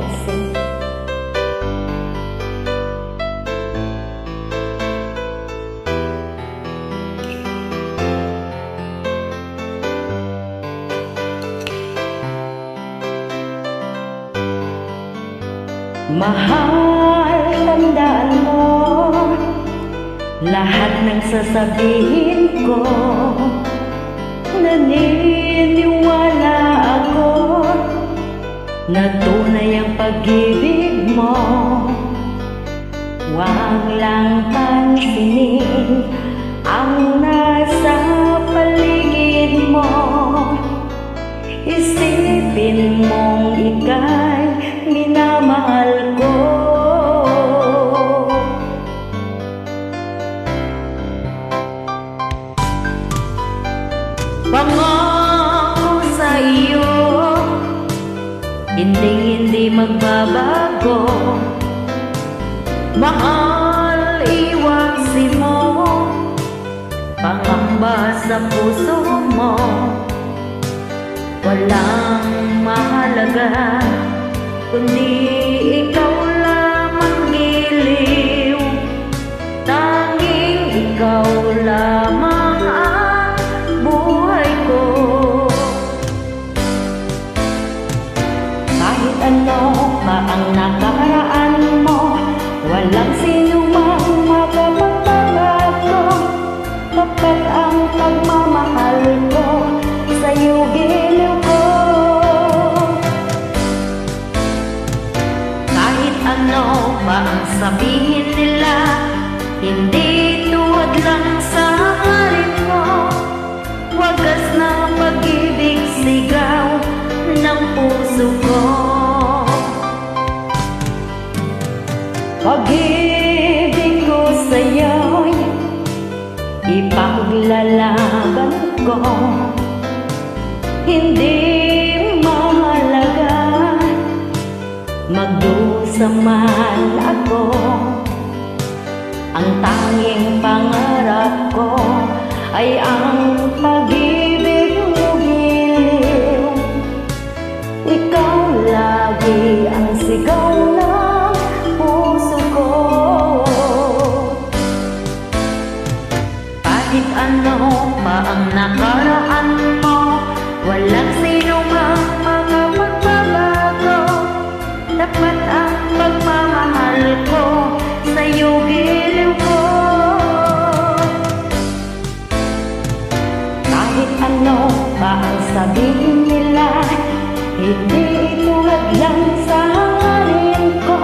can't sing. Mahal, tandaan mo lahat ng sasabihin ko. Naniniwala ako na tunay ang pag-ibig mo. Huwag lang pansinin ang nasa paligid mo. Isipin mong ika'y minamahal ko. Pangako sa iyo, hindi magbabago. Mahal, iwasin mo pangamba sa puso mo. Walang mahalaga kundi ikaw lamang giliw. Tanging ikaw lamang ang buhay ko. Kahit ano pa ang nakaraan mo, walang sinumang makapagbabago. Tapat ang pagmamahal ko, sa'yo giliw ko. Kahit ano pa ang sabihin nila, hindi tuwad lang sa hangarin mo. Wagas na pag-ibig, sigaw ng puso ko. Pag-ibig ko sa'yo'y ipaglalaban ko. Hindi mahalaga magdusa man ako. Ang tanging pangarap ko ay ang pag-ibig mo giliw. Ikaw lagi ang sigaw ng puso ko. Kahit ano pa ang nakaraan mo, walang sinumang makapagbabago. Dapat ang pagmamahal ko, sa'yo giliw ko. Kahit ano pa ang sabihin nila, hindi tulad lang sa hangarin ko.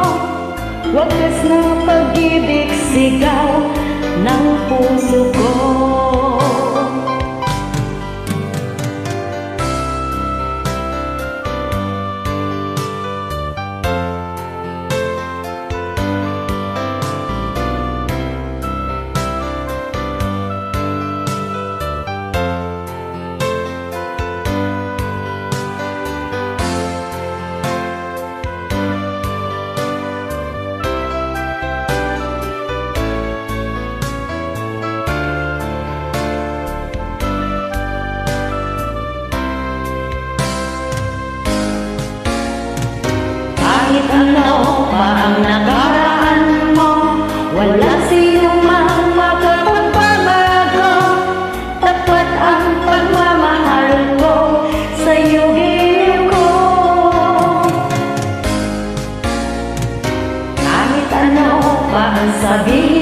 Wagas na pag-ibig, sigaw ng puso ko. Kahit ano pa ang nakaraan mo, wala sinumang makapagbabago. Tapat ang pagmamahal ko, sa'yo giliw ko. Kahit ano pa ang sabihin